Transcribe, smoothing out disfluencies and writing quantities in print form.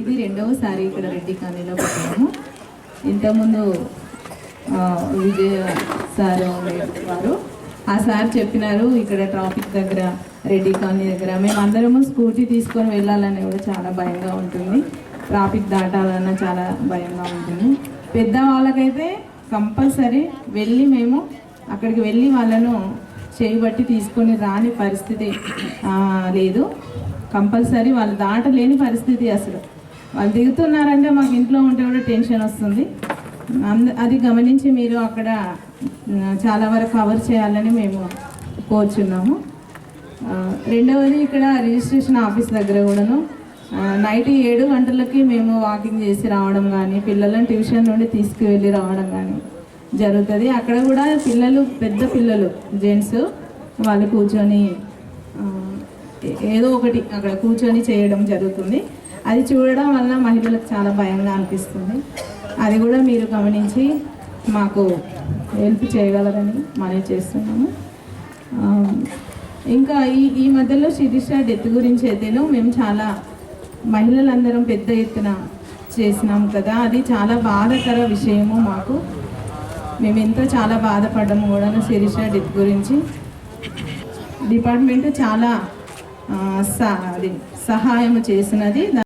ఇది రెండవసారి ఇక్కడ రెడ్డి కాలనీలో పెట్టాము. ఇంతకుముందు విజయ సార్ ఉండేవారు. ఆ సార్ చెప్పినారు ఇక్కడ ట్రాఫిక్ దగ్గర రెడ్డి కాలనీ దగ్గర మేమందరము స్కూటీ తీసుకొని వెళ్ళాలని కూడా చాలా భయంగా ఉంటుంది. ట్రాఫిక్ దాటాలన్నా చాలా భయంగా ఉంటుంది. పెద్దవాళ్ళకైతే కంపల్సరీ వెళ్ళి మేము అక్కడికి వెళ్ళి వాళ్ళను చేయబట్టి తీసుకొని రాని పరిస్థితి లేదు. కంపల్సరీ వాళ్ళు దాటలేని పరిస్థితి. అసలు వాళ్ళు దిగుతున్నారంటే మాకు ఇంట్లో ఉంటే కూడా టెన్షన్ వస్తుంది. అది గమనించి మీరు అక్కడ చాలా వరకు కవర్ చేయాలని మేము కోరుచున్నాము. రెండవది ఇక్కడ రిజిస్ట్రేషన్ ఆఫీస్ దగ్గర కూడాను నైట్ 7 గంటలకి మేము వాకింగ్ చేసి రావడం కానీ పిల్లలను ట్యూషన్ నుండి తీసుకువెళ్ళి రావడం కానీ జరుగుతుంది. అక్కడ కూడా పిల్లలు పెద్ద పిల్లలు జెంట్స్ వాళ్ళు కూర్చొని ఏదో ఒకటి అక్కడ కూర్చొని చేయడం జరుగుతుంది. అది చూడడం వల్ల మహిళలకు చాలా భయంగా అనిపిస్తుంది. అది కూడా మీరు గమనించి మాకు హెల్ప్ చేయగలరని మనవి చేస్తున్నాము. ఇంకా ఈ మధ్యలో శిరీష డెత్ గురించి అయితేనో మేము చాలా మహిళలందరం పెద్ద ఎత్తున చేసినాం కదా. అది చాలా బాధాకర విషయము మాకు. మేము ఎంతో చాలా బాధపడ్డాము కూడా శిరీష డెత్ గురించి. డిపార్ట్మెంట్ చాలా సహాయం చేసినది.